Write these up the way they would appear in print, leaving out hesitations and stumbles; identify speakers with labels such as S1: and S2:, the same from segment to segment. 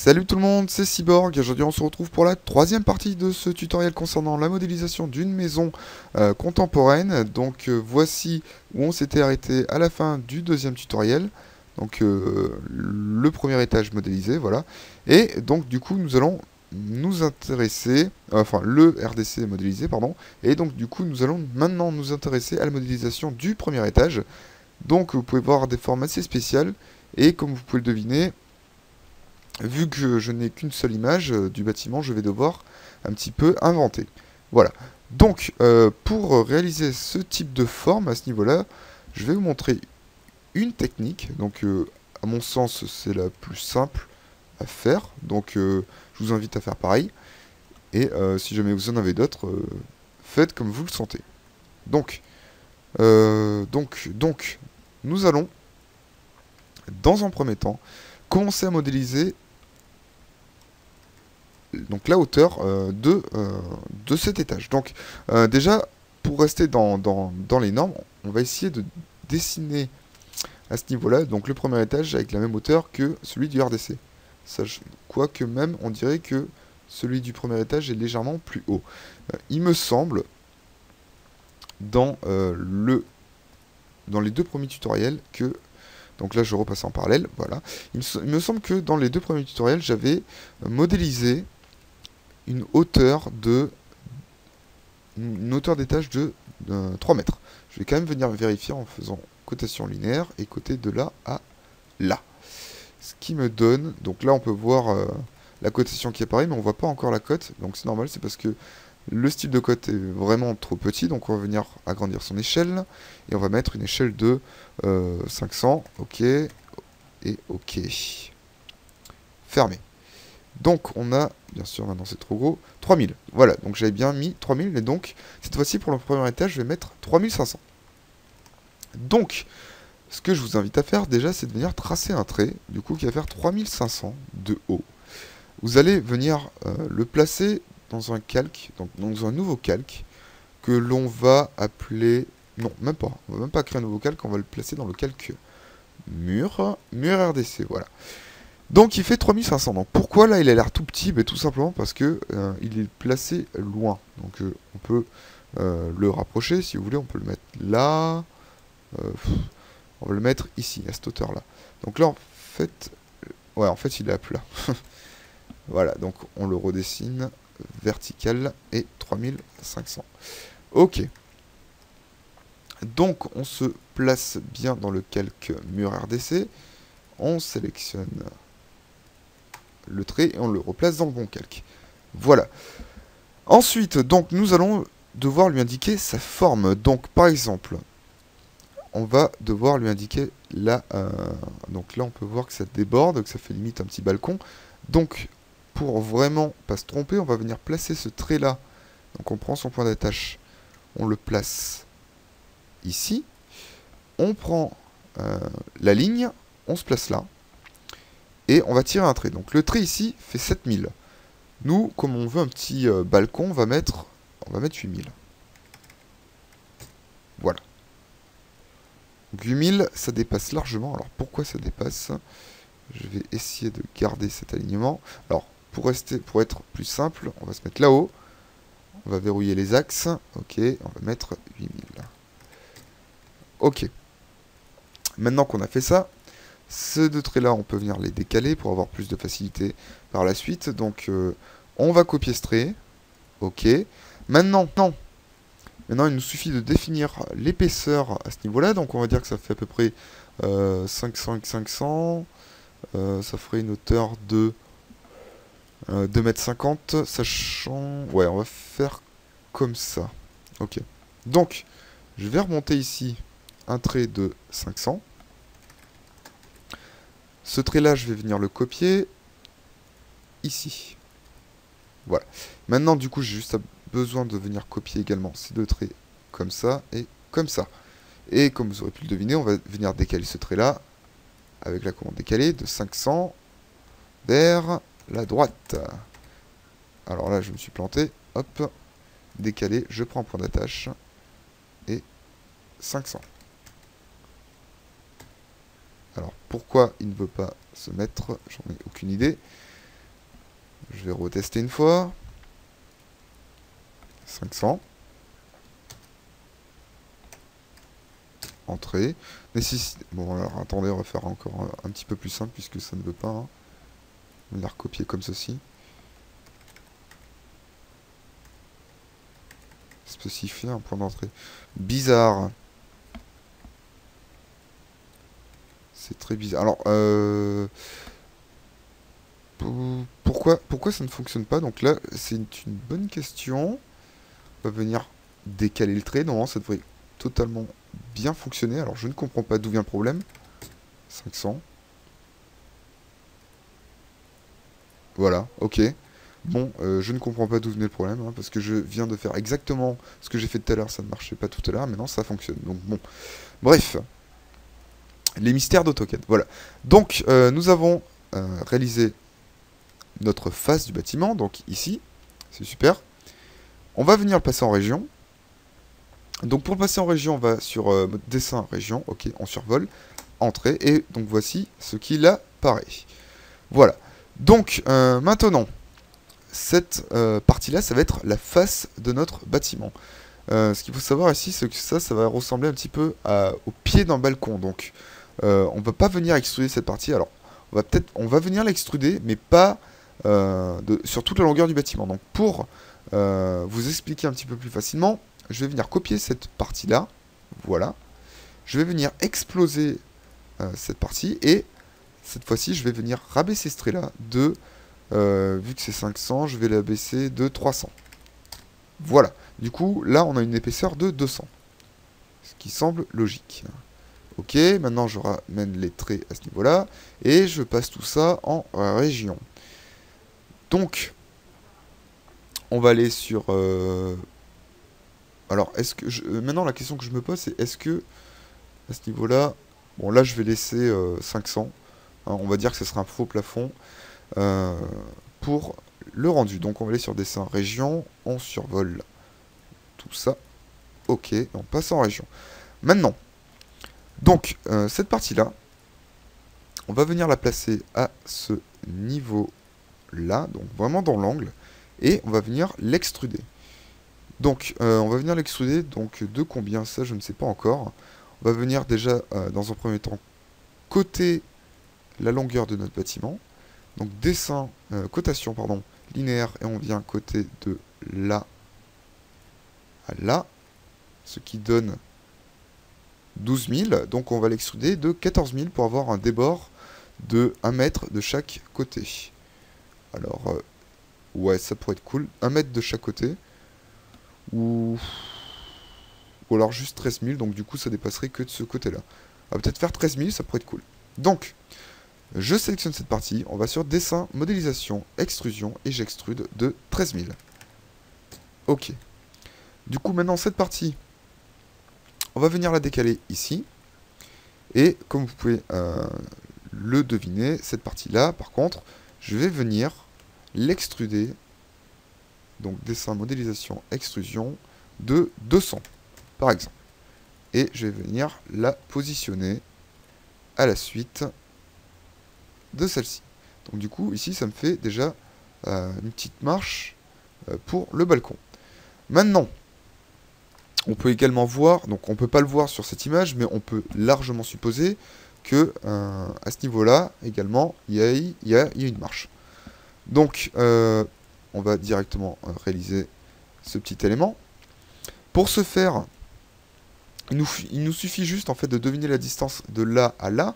S1: Salut tout le monde, c'est Cyborg et aujourd'hui on se retrouve pour la troisième partie de ce tutoriel concernant la modélisation d'une maison contemporaine. Donc voici où on s'était arrêté à la fin du deuxième tutoriel. Donc le premier étage modélisé, voilà. Et donc du coup nous allons nous intéresser, enfin le RDC modélisé, pardon. Et donc du coup nous allons maintenant nous intéresser à la modélisation du premier étage. Donc vous pouvez voir des formes assez spéciales et comme vous pouvez le deviner, vu que je n'ai qu'une seule image du bâtiment, je vais devoir un petit peu inventer. Voilà. Donc, pour réaliser ce type de forme à ce niveau-là, je vais vous montrer une technique. Donc, à mon sens, c'est la plus simple à faire. Donc, je vous invite à faire pareil. Et si jamais vous en avez d'autres, faites comme vous le sentez. Donc, nous allons, dans un premier temps, commencer à modéliser donc la hauteur de cet étage. Donc déjà, pour rester dans les normes, on va essayer de dessiner à ce niveau-là, donc le premier étage avec la même hauteur que celui du RDC. Quoique même, on dirait que celui du premier étage est légèrement plus haut. Il me semble, dans les deux premiers tutoriels, que... Donc là, je repasse en parallèle, voilà. Il me semble que dans les deux premiers tutoriels, j'avais modélisé une hauteur d'étage de 3 mètres. Je vais quand même venir vérifier en faisant cotation linéaire et côté de là à là. Ce qui me donne, donc là on peut voir la cotation qui apparaît, mais on voit pas encore la cote, donc c'est normal, c'est parce que le style de cote est vraiment trop petit, donc on va venir agrandir son échelle, et on va mettre une échelle de 500, ok, et ok. Fermé. Donc on a, bien sûr maintenant c'est trop gros, 3000. Voilà, donc j'avais bien mis 3000, et donc cette fois-ci pour le premier étage je vais mettre 3500. Donc, ce que je vous invite à faire déjà c'est de venir tracer un trait, du coup qui va faire 3500 de haut. Vous allez venir le placer dans un calque, donc dans un nouveau calque, que l'on va appeler... Non, même pas, on va même pas créer un nouveau calque, on va le placer dans le calque mur RDC, voilà. Donc il fait 3500. Donc pourquoi là il a l'air tout petit? Tout simplement parce que il est placé loin. Donc on peut le rapprocher si vous voulez. On peut le mettre là. On va le mettre ici, à cette hauteur là. Donc là en fait... Ouais, en fait il est à plat. Voilà, donc on le redessine vertical et 3500. Ok. Donc on se place bien dans le calque mur RDC. On sélectionne le trait et on le replace dans le bon calque. Voilà. Ensuite, donc, nous allons devoir lui indiquer sa forme. Donc, par exemple, on va devoir lui indiquer là... donc là, on peut voir que ça déborde, que ça fait limite un petit balcon. Donc, pour vraiment pas se tromper, on va venir placer ce trait-là. Donc, on prend son point d'attache, on le place ici. On prend la ligne, on se place là. Et on va tirer un trait. Donc le trait ici fait 7000. Nous, comme on veut un petit balcon, on va mettre 8000. Voilà. Donc 8000, ça dépasse largement. Alors pourquoi ça dépasse? Je vais essayer de garder cet alignement. Alors, pour être plus simple, on va se mettre là-haut. On va verrouiller les axes. Ok, on va mettre 8000. Ok. Maintenant qu'on a fait ça, ces deux traits là, on peut venir les décaler pour avoir plus de facilité par la suite. Donc on va copier ce trait. Ok. Maintenant, il nous suffit de définir l'épaisseur à ce niveau-là. Donc on va dire que ça fait à peu près 500 x 500. Ça ferait une hauteur de 2,50 m, sachant... Ouais, on va faire comme ça. Ok. Donc, je vais remonter ici un trait de 500. Ce trait-là, je vais venir le copier ici. Voilà. Maintenant, du coup, j'ai juste besoin de venir copier également ces deux traits comme ça et comme ça. Et comme vous aurez pu le deviner, on va venir décaler ce trait-là avec la commande décaler de 500 vers la droite. Alors là, je me suis planté. Hop. Décaler, je prends un point d'attache et 500. Alors, pourquoi il ne veut pas se mettre? J'en ai aucune idée. Je vais retester une fois. 500. Entrée. Bon, alors attendez, on va faire encore un petit peu plus simple puisque ça ne veut pas. Hein. On va la recopier comme ceci. Spécifier un point d'entrée. Bizarre. C'est très bizarre. Alors, pourquoi ça ne fonctionne pas? Donc là, c'est une bonne question. On va venir décaler le trait. Normalement, ça devrait totalement bien fonctionner. Alors, je ne comprends pas d'où vient le problème. 500. Voilà, ok. Bon, je ne comprends pas d'où venait le problème, hein, parce que je viens de faire exactement ce que j'ai fait tout à l'heure, ça ne marchait pas tout à l'heure, maintenant ça fonctionne. Donc bon, bref, les mystères d'AutoCAD, voilà. Donc, nous avons réalisé notre face du bâtiment, donc ici, c'est super. On va venir le passer en région. Donc pour le passer en région, on va sur mode dessin région, ok, on survole, entrée, et donc voici ce qu'il apparaît. Voilà. Donc maintenant, cette partie-là, ça va être la face de notre bâtiment. Ce qu'il faut savoir ici, c'est que ça va ressembler un petit peu au pied d'un balcon. Donc on ne va pas venir extruder cette partie. Alors on va venir l'extruder, mais pas sur toute la longueur du bâtiment. Donc pour vous expliquer un petit peu plus facilement, je vais venir copier cette partie-là. Voilà. Je vais venir exploser cette partie. Et cette fois-ci, je vais venir rabaisser ce trait-là de... vu que c'est 500, je vais l'abaisser de 300. Voilà. Du coup, là, on a une épaisseur de 200. Ce qui semble logique. Ok, maintenant, je ramène les traits à ce niveau-là. Et je passe tout ça en région. Donc, on va aller sur... Alors, est-ce que... Maintenant, la question que je me pose, c'est est-ce que, à ce niveau-là... Bon, là, je vais laisser 500. Hein, on va dire que ce sera un faux plafond. Pour le rendu. Donc, on va aller sur dessin région. On survole tout ça. Ok, on passe en région. Maintenant, donc, cette partie-là, on va venir la placer à ce niveau-là. Donc, vraiment dans l'angle. Et on va venir l'extruder. Donc, on va venir l'extruder, donc de combien, ça je ne sais pas encore. On va venir déjà, dans un premier temps, coter la longueur de notre bâtiment. Donc, dessin, cotation, pardon, linéaire, et on vient coter de là à là, ce qui donne 12 000. Donc, on va l'extruder de 14 000 pour avoir un débord de 1 mètre de chaque côté. Alors, ouais, ça pourrait être cool. 1 mètre de chaque côté. Ou alors juste 13 000, donc du coup ça dépasserait que de ce côté-là. On va peut-être faire 13 000, ça pourrait être cool. Donc, je sélectionne cette partie, on va sur dessin, modélisation, extrusion, et j'extrude de 13 000. Ok. Du coup, maintenant cette partie, on va venir la décaler ici. Et comme vous pouvez le deviner, cette partie-là, par contre, je vais venir l'extruder. Donc dessin, modélisation, extrusion de 200, par exemple. Et je vais venir la positionner à la suite de celle-ci. Donc du coup, ici, ça me fait déjà une petite marche pour le balcon. Maintenant, on peut également voir, donc on ne peut pas le voir sur cette image, mais on peut largement supposer que à ce niveau-là, également, il y a une marche. Donc, on va directement réaliser ce petit élément. Pour ce faire, il nous suffit juste en fait de deviner la distance de là à là.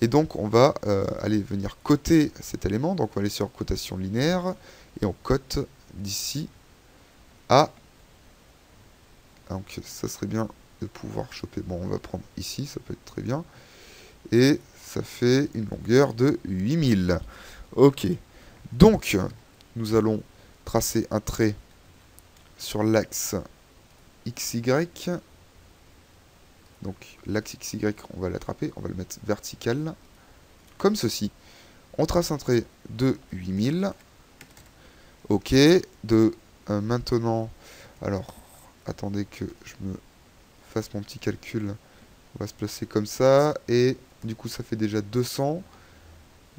S1: Et donc on va aller venir coter cet élément. Donc on va aller sur cotation linéaire. Et on cote d'ici à... Donc ça serait bien de pouvoir choper... Bon, on va prendre ici, ça peut être très bien. Et ça fait une longueur de 8000. Ok. Donc, nous allons tracer un trait sur l'axe XY. Donc l'axe XY, on va l'attraper, on va le mettre vertical, comme ceci. On trace un trait de 8000. Ok, maintenant, alors, attendez que je me fasse mon petit calcul. On va se placer comme ça, et du coup ça fait déjà 200.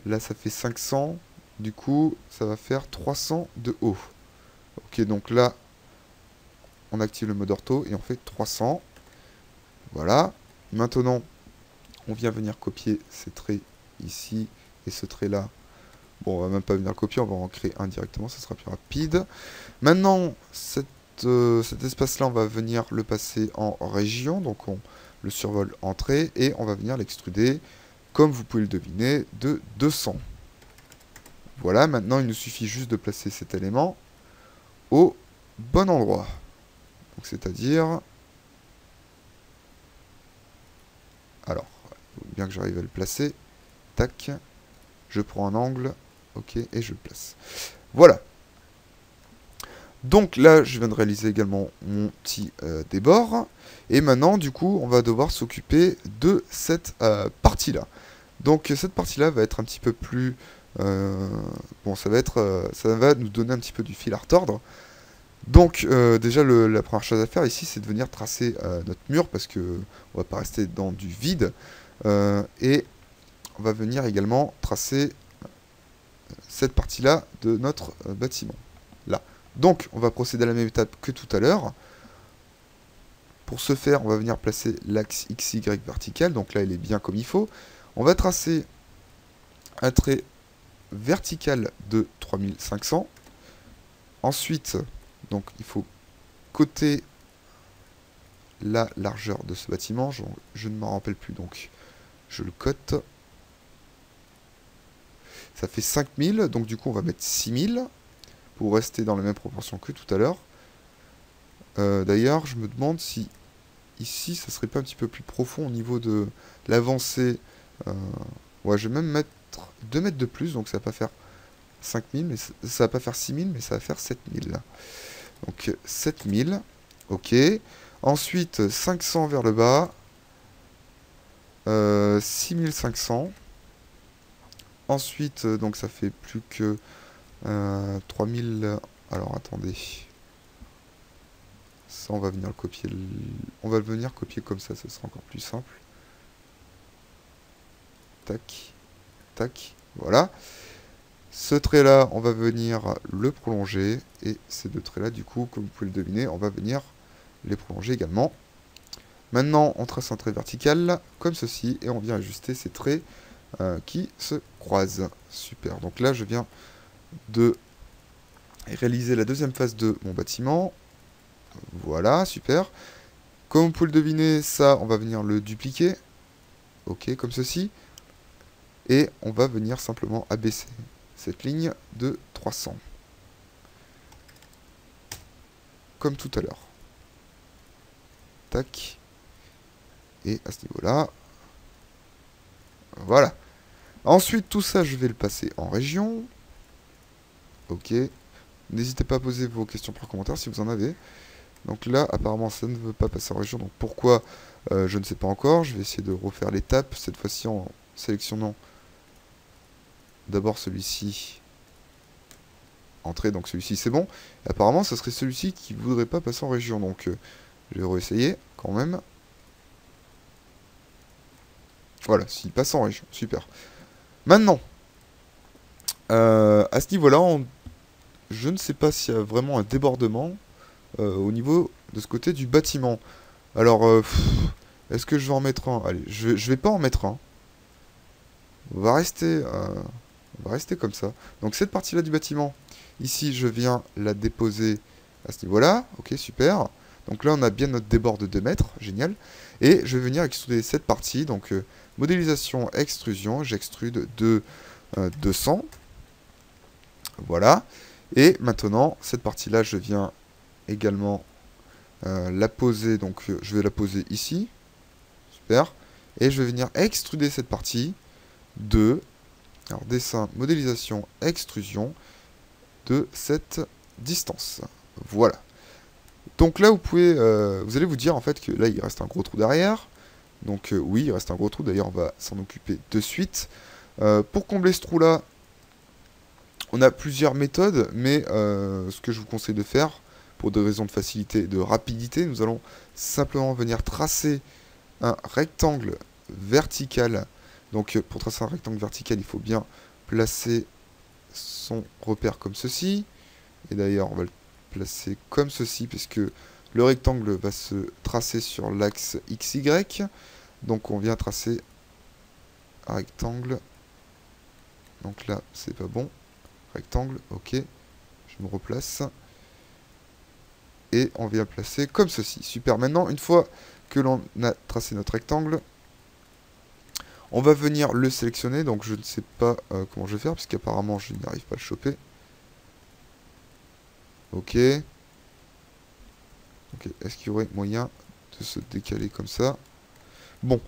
S1: Là ça fait 500. Du coup, ça va faire 300 de haut. Ok, donc là, on active le mode ortho et on fait 300. Voilà. Maintenant, on vient venir copier ces traits ici et ce trait-là. Bon, on va même pas venir le copier, on va en créer un directement, ça sera plus rapide. Maintenant, cet espace-là, on va venir le passer en région. Donc, on le survole en trait et on va venir l'extruder, comme vous pouvez le deviner, de 200. Voilà, maintenant, il nous suffit juste de placer cet élément au bon endroit. Donc, c'est-à-dire... Alors, il faut bien que j'arrive à le placer. Tac. Je prends un angle. Ok, et je le place. Voilà. Donc là, je viens de réaliser également mon petit débord. Et maintenant, du coup, on va devoir s'occuper de cette partie-là. Donc cette partie-là va être un petit peu plus... bon, ça va nous donner un petit peu du fil à retordre. Donc déjà, la première chose à faire ici, c'est de venir tracer notre mur, parce que on va pas rester dans du vide. Et on va venir également tracer cette partie-là de notre bâtiment. Là. Donc, on va procéder à la même étape que tout à l'heure. Pour ce faire, on va venir placer l'axe XY vertical. Donc là, il est bien comme il faut. On va tracer un trait vertical de 3500. Ensuite, donc, il faut coter la largeur de ce bâtiment. Je ne m'en rappelle plus, donc je le cote. Ça fait 5000, donc du coup, on va mettre 6000 pour rester dans la même proportion que tout à l'heure. D'ailleurs, je me demande si ici, ça serait pas un petit peu plus profond au niveau de l'avancée. Ouais, je vais même mettre 2 mètres de plus, donc ça va pas faire 5000, mais ça va pas faire 6000, mais ça va faire 7000. Donc 7000, ok. Ensuite, 500 vers le bas. 6500. Ensuite, donc ça fait plus que 3000... Alors, attendez. Ça, on va venir le copier. On va le venir copier comme ça sera encore plus simple. Tac, tac, voilà. Ce trait-là, on va venir le prolonger. Et ces deux traits-là, du coup, comme vous pouvez le deviner, on va venir les prolonger également. Maintenant, on trace un trait vertical, comme ceci, et on vient ajuster ces traits qui se croisent. Super. Donc là, je viens de réaliser la deuxième phase de mon bâtiment. Voilà, super. Comme vous pouvez le deviner, ça, on va venir le dupliquer. Ok, comme ceci. Et on va venir simplement abaisser cette ligne de 300. Comme tout à l'heure. Tac. Et à ce niveau-là. Voilà. Ensuite, tout ça, je vais le passer en région. Ok. N'hésitez pas à poser vos questions par commentaire si vous en avez. Donc là, apparemment, ça ne veut pas passer en région. Donc pourquoi, je ne sais pas encore. Je vais essayer de refaire l'étape, cette fois-ci en sélectionnant d'abord celui-ci. Entrée, donc celui-ci c'est bon. Et apparemment, ce serait celui-ci qui ne voudrait pas passer en région. Donc je vais réessayer quand même. Voilà, s'il passe en région, super. Maintenant, à ce niveau-là, je ne sais pas s'il y a vraiment un débordement au niveau de ce côté du bâtiment. Alors, est-ce que je vais en mettre un? Allez, je vais pas en mettre un. On va rester comme ça. Donc cette partie-là du bâtiment, ici, je viens la déposer à ce niveau-là. Ok, super. Donc là, on a bien notre débord de 2 mètres. Génial. Et je vais venir extruder cette partie. Donc, modélisation, extrusion. J'extrude de 200. Voilà. Et maintenant, cette partie-là, je viens également la poser. Donc, je vais la poser ici. Super. Et je vais venir extruder cette partie de... Alors, dessin, modélisation, extrusion de cette distance. Voilà. Donc là, vous allez vous dire en fait que là, il reste un gros trou derrière. Donc oui, il reste un gros trou. D'ailleurs, on va s'en occuper de suite. Pour combler ce trou-là, on a plusieurs méthodes. Mais ce que je vous conseille de faire, pour des raisons de facilité et de rapidité, nous allons simplement venir tracer un rectangle vertical. Donc pour tracer un rectangle vertical, il faut bien placer son repère comme ceci. Et d'ailleurs, on va le placer comme ceci, puisque le rectangle va se tracer sur l'axe XY. Donc on vient tracer un rectangle. Donc là, c'est pas bon. Rectangle, ok. Je me replace. Et on vient placer comme ceci. Super. Maintenant, une fois que l'on a tracé notre rectangle, on va venir le sélectionner. Donc je ne sais pas comment je vais faire, puisqu'apparemment je n'arrive pas à le choper. Ok. Ok. Est-ce qu'il y aurait moyen de se décaler comme ça? Bon.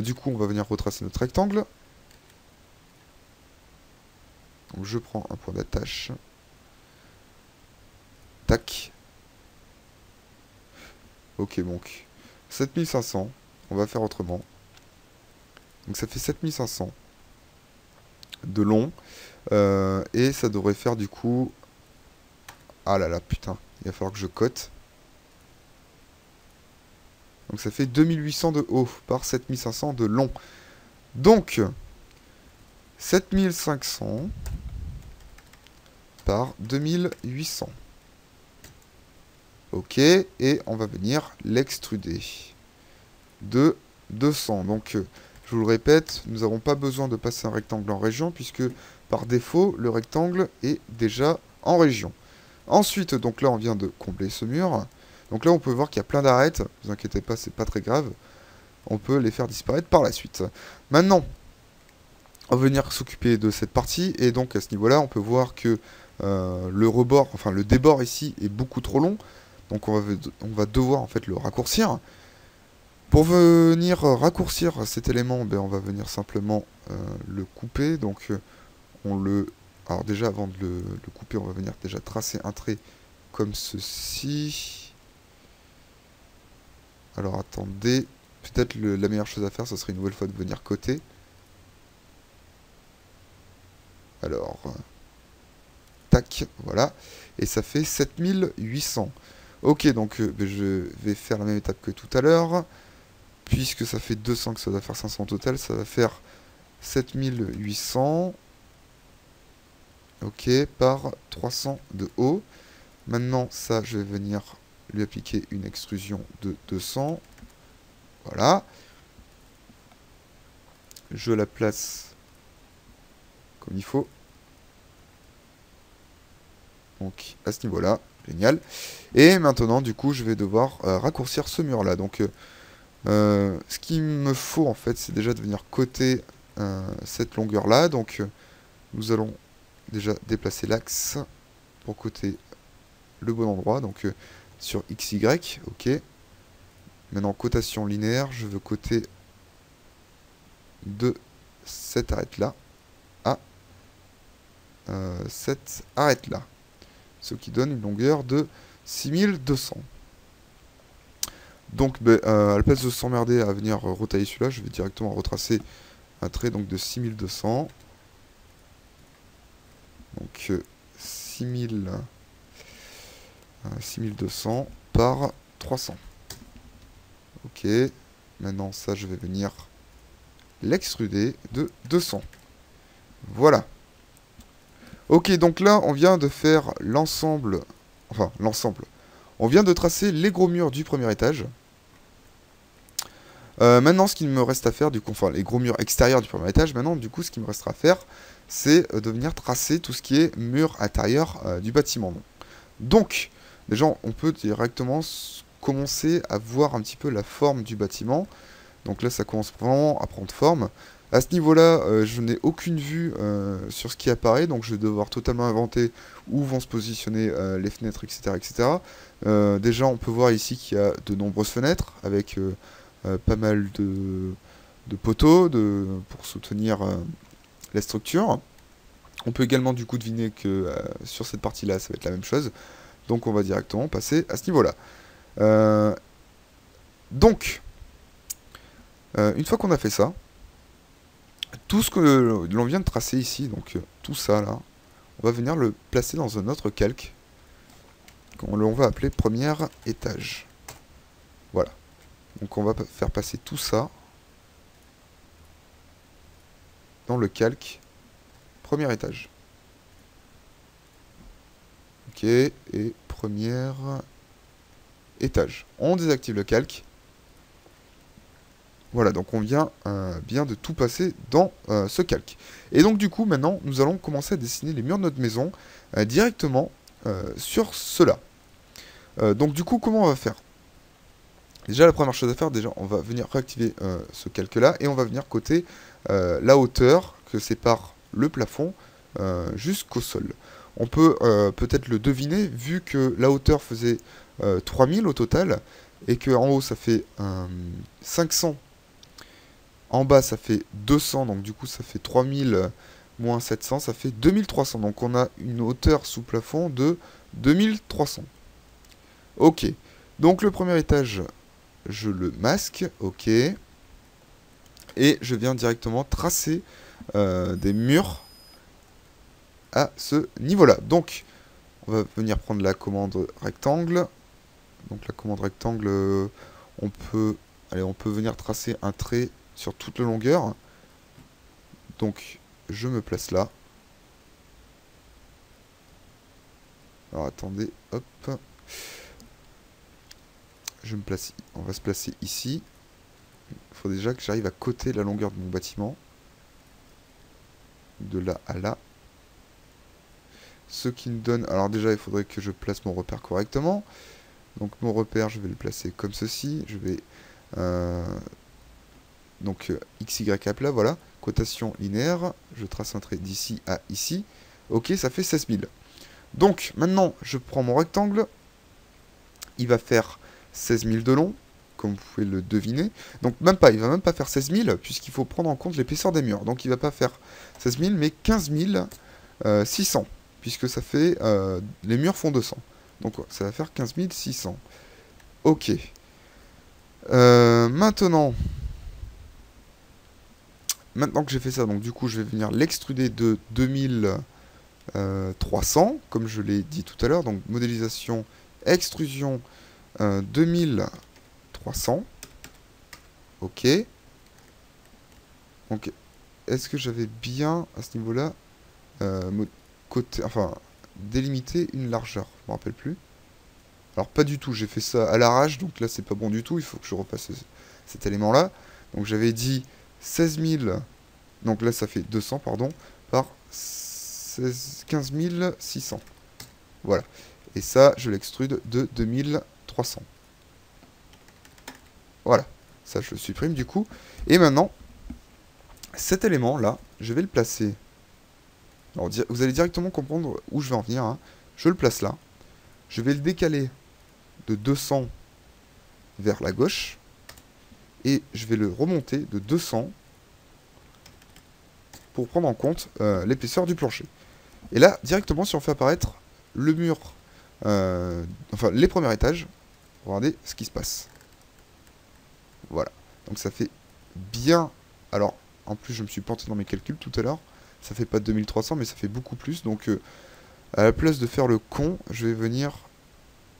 S1: Du coup, on va venir retracer notre rectangle. Donc je prends un point d'attache. Tac. Ok, donc 7500. On va faire autrement. Donc ça fait 7500 de long. Et ça devrait faire du coup... Ah là là, putain. Il va falloir que je cote. Donc ça fait 2800 de haut par 7500 de long. Donc 7500 par 2800. Ok, et on va venir l'extruder de 200. Donc, je vous le répète, nous n'avons pas besoin de passer un rectangle en région, puisque par défaut, le rectangle est déjà en région. Ensuite, donc là, on vient de combler ce mur. Donc là, on peut voir qu'il y a plein d'arêtes. Ne vous inquiétez pas, c'est pas très grave. On peut les faire disparaître par la suite. Maintenant, on va venir s'occuper de cette partie. Et donc, à ce niveau-là, on peut voir que le rebord, enfin le débord ici, est beaucoup trop long. Donc on va devoir en fait le raccourcir. Pour venir raccourcir cet élément, ben, on va venir simplement le couper. Donc on le... Alors déjà avant de le couper, on va venir déjà tracer un trait comme ceci. Alors attendez, peut-être la meilleure chose à faire, ce serait une nouvelle fois de venir coter. Alors, tac, voilà. Et ça fait 7800. Ok, donc je vais faire la même étape que tout à l'heure. Puisque ça fait 200, que ça doit faire 500 au total, ça va faire 7800. Ok, par 300 de haut. Maintenant, ça, je vais venir lui appliquer une extrusion de 200. Voilà. Je la place comme il faut. Donc, à ce niveau-là, génial. Et maintenant, du coup, je vais devoir raccourcir ce mur-là. Donc, ce qu'il me faut, en fait, c'est déjà de venir coter cette longueur-là. Donc, nous allons déjà déplacer l'axe pour coter le bon endroit. Donc, sur XY, ok. Maintenant, cotation linéaire, je veux coter de cette arête-là à cette arête-là. Ce qui donne une longueur de 6200. Donc, à la place de s'emmerder à venir retailler celui-là, je vais directement retracer un trait donc, de 6200. Donc, 6200 par 300. Ok. Maintenant, ça, je vais venir l'extruder de 200. Voilà. Ok, donc là, on vient de faire l'ensemble. Enfin, l'ensemble. On vient de tracer les gros murs du premier étage. Maintenant, ce qu'il me reste à faire, du coup, enfin, les gros murs extérieurs du premier étage, maintenant, du coup, ce qu'il me restera à faire, c'est de venir tracer tout ce qui est mur intérieur du bâtiment. Donc, déjà, on peut directement commencer à voir un petit peu la forme du bâtiment. Donc là, ça commence vraiment à prendre forme. À ce niveau-là, je n'ai aucune vue sur ce qui apparaît, donc je vais devoir totalement inventer où vont se positionner les fenêtres, etc. etc. Déjà, on peut voir ici qu'il y a de nombreuses fenêtres, avec pas mal de poteaux pour soutenir la structure. On peut également du coup deviner que sur cette partie-là, ça va être la même chose. Donc on va directement passer à ce niveau-là. Donc, une fois qu'on a fait ça, tout ce que l'on vient de tracer ici, donc tout ça là, on va venir le placer dans un autre calque qu'on va appeler premier étage. Voilà. Donc on va faire passer tout ça dans le calque premier étage. Ok, et premier étage. On désactive le calque. Voilà, donc on vient bien de tout passer dans ce calque. Et donc du coup, maintenant, nous allons commencer à dessiner les murs de notre maison directement sur cela. Donc du coup, comment on va faire? Déjà, la première chose à faire, déjà, on va venir réactiver ce calque-là et on va venir coter la hauteur que sépare le plafond jusqu'au sol. On peut peut-être le deviner, vu que la hauteur faisait 3000 au total, et que en haut ça fait 500, en bas ça fait 200, donc du coup ça fait 3000 moins 700, ça fait 2300. Donc on a une hauteur sous plafond de 2300. Ok, donc le premier étage, je le masque, ok, et je viens directement tracer des murs à ce niveau-là. Donc, on va venir prendre la commande rectangle. Donc la commande rectangle, on peut venir tracer un trait sur toute la longueur. Donc, je me place là. Alors attendez, hop. On va se placer ici. Il faut déjà que j'arrive à coter la longueur de mon bâtiment. De là à là. Ce qui me donne... Alors déjà, il faudrait que je place mon repère correctement. Donc mon repère, je vais le placer comme ceci. Je vais... donc XY à plat, voilà. Cotation linéaire. Je trace un trait d'ici à ici. Ok, ça fait 16 000. Donc maintenant, je prends mon rectangle. Il va faire 16 000 de long, comme vous pouvez le deviner. Donc même pas, il va même pas faire 16 000, puisqu'il faut prendre en compte l'épaisseur des murs. Donc il va pas faire 16 000, mais 15 600, puisque ça fait... les murs font 200. Donc ça va faire 15 600. Ok. Maintenant que j'ai fait ça, donc du coup je vais venir l'extruder de 2300, comme je l'ai dit tout à l'heure. Donc modélisation, extrusion 2300. Ok. Donc est-ce que j'avais bien à ce niveau-là délimité une largeur? Je me rappelle plus. Alors pas du tout, j'ai fait ça à l'arrache, donc là c'est pas bon du tout, il faut que je refasse cet élément-là. Donc j'avais dit 16 000, donc là ça fait 200, pardon, par 15 600. Voilà. Et ça, je l'extrude de 2300. Voilà. Ça, je le supprime du coup. Et maintenant, cet élément-là, je vais le placer. Alors, vous allez directement comprendre où je vais en venir. Hein. Je le place là. Je vais le décaler de 200 vers la gauche. Et je vais le remonter de 200 pour prendre en compte l'épaisseur du plancher. Et là, directement, si on fait apparaître le mur, enfin les premiers étages, regardez ce qui se passe. Voilà. Donc ça fait bien... Alors, en plus, je me suis planté dans mes calculs tout à l'heure. Ça fait pas 2300, mais ça fait beaucoup plus. Donc, à la place de faire le con, je vais venir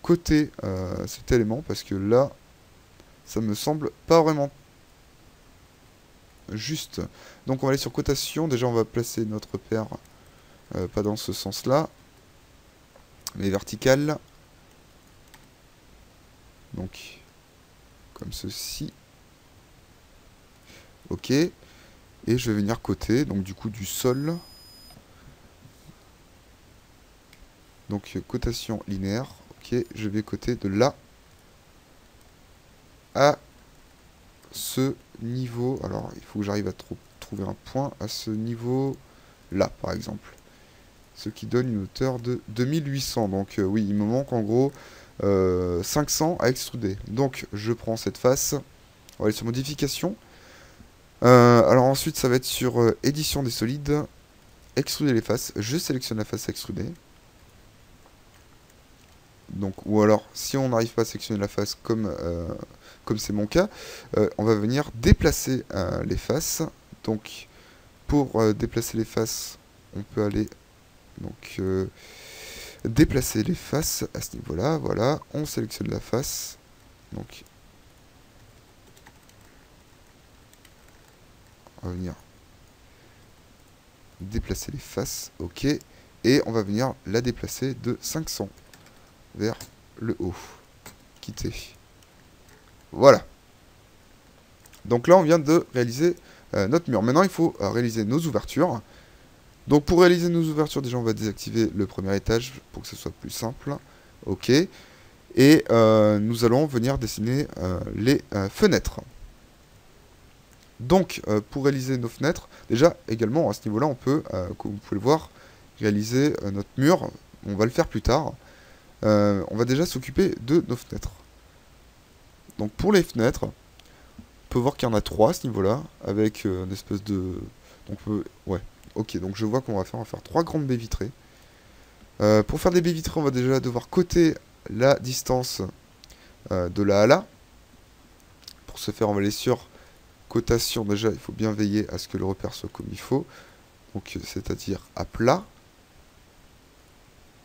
S1: coter cet élément, parce que là, ça me semble pas vraiment juste. Donc, on va aller sur cotation. Déjà, on va placer notre paire, pas dans ce sens-là, mais vertical. Donc, comme ceci. Ok. Et je vais venir coter, donc du coup, du sol. Donc, cotation linéaire. Ok, je vais coter de là à ce niveau. Alors, il faut que j'arrive à trouver un point à ce niveau-là, par exemple. Ce qui donne une hauteur de 2800. Donc, oui, il me manque en gros 500 à extruder. Donc, je prends cette face. On va aller sur modification. Alors ensuite, ça va être sur édition des solides. Extruder les faces. Je sélectionne la face à extruder. Donc, ou alors, si on n'arrive pas à sélectionner la face comme c'est mon cas, on va venir déplacer les faces. Donc, pour déplacer les faces, on peut aller donc déplacer les faces à ce niveau-là. Voilà, on sélectionne la face. Donc, on va venir déplacer les faces. Ok. et on va venir la déplacer de 500 vers le haut. Quitter. Voilà. Donc là, on vient de réaliser notre mur. Maintenant, il faut réaliser nos ouvertures. Donc pour réaliser nos ouvertures, déjà, on va désactiver le premier étage pour que ce soit plus simple. Ok. Et nous allons venir dessiner les fenêtres. Donc, pour réaliser nos fenêtres, déjà, également, à ce niveau-là, on peut, comme vous pouvez le voir, réaliser notre mur. On va le faire plus tard. On va déjà s'occuper de nos fenêtres. Donc, pour les fenêtres, on peut voir qu'il y en a 3 à ce niveau-là, avec une espèce de... Donc, ouais, ok, donc je vois qu'on va faire 3 grandes baies vitrées. Pour faire des baies vitrées, on va déjà devoir coter la distance de là à là. Pour ce faire, on va aller sur cotation. Déjà, il faut bien veiller à ce que le repère soit comme il faut. Donc, c'est-à-dire à plat.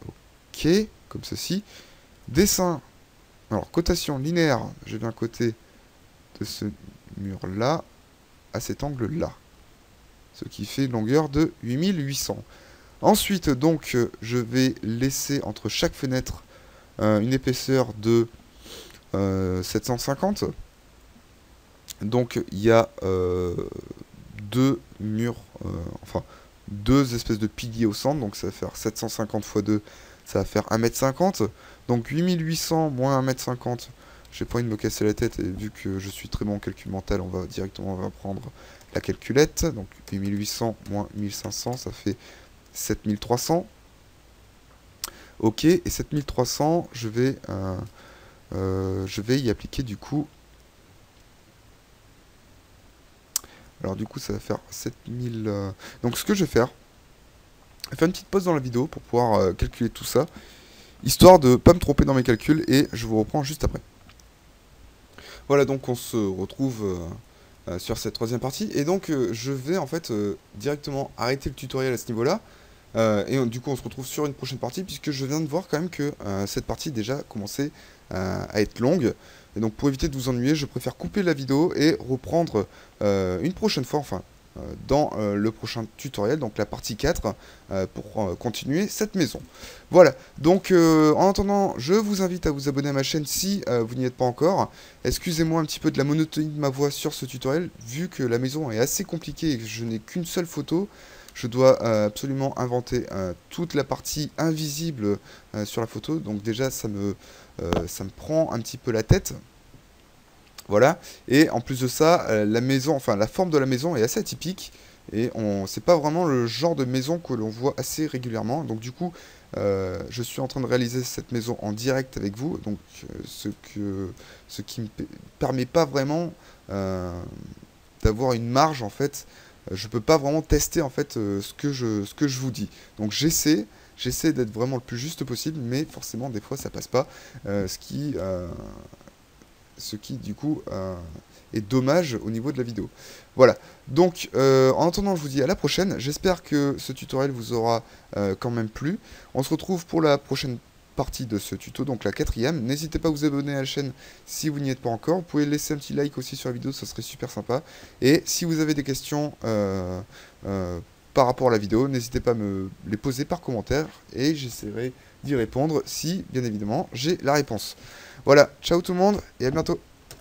S1: Ok, comme ceci. Dessin. Alors, cotation linéaire. Je viens coter de ce mur-là à cet angle-là. Ce qui fait une longueur de 8800. Ensuite, donc, je vais laisser entre chaque fenêtre une épaisseur de 750. Donc, il y a deux murs, enfin, deux espèces de piliers au centre. Donc, ça va faire 750 x 2, ça va faire 1m50. Donc, 8800 moins 1m50. J'ai pas envie de me casser la tête, et vu que je suis très bon en calcul mental, on va directement prendre la calculette. Donc 8800 moins 1500, ça fait 7300. Ok, et 7300, je vais y appliquer du coup. Alors du coup, ça va faire 7000... Donc ce que je vais faire une petite pause dans la vidéo pour pouvoir calculer tout ça, histoire de pas me tromper dans mes calculs, et je vous reprends juste après. Voilà, donc on se retrouve sur cette troisième partie, et donc je vais en fait directement arrêter le tutoriel à ce niveau-là, et du coup on se retrouve sur une prochaine partie, puisque je viens de voir quand même que cette partie déjà commençait à être longue, et donc pour éviter de vous ennuyer, je préfère couper la vidéo et reprendre une prochaine fois, enfin dans le prochain tutoriel, donc la partie 4, pour continuer cette maison. Voilà, donc en attendant, je vous invite à vous abonner à ma chaîne si vous n'y êtes pas encore. Excusez-moi un petit peu de la monotonie de ma voix sur ce tutoriel, vu que la maison est assez compliquée et que je n'ai qu'une seule photo. Je dois absolument inventer toute la partie invisible sur la photo, donc déjà ça me prend un petit peu la tête. Voilà, et en plus de ça, la maison, enfin la forme de la maison est assez atypique, et c'est pas vraiment le genre de maison que l'on voit assez régulièrement. Donc du coup, je suis en train de réaliser cette maison en direct avec vous, donc ce qui me permet pas vraiment d'avoir une marge en fait. Je peux pas vraiment tester en fait ce que je vous dis. Donc j'essaie d'être vraiment le plus juste possible, mais forcément des fois ça passe pas, ce qui du coup est dommage au niveau de la vidéo. Voilà, donc en attendant, je vous dis à la prochaine. J'espère que ce tutoriel vous aura quand même plu. On se retrouve pour la prochaine partie de ce tuto, donc la 4e. N'hésitez pas à vous abonner à la chaîne si vous n'y êtes pas encore. Vous pouvez laisser un petit like aussi sur la vidéo, ça serait super sympa. Et si vous avez des questions par rapport à la vidéo, n'hésitez pas à me les poser par commentaire, et j'essaierai d'y répondre si, bien évidemment, j'ai la réponse. Voilà, ciao tout le monde, et à bientôt.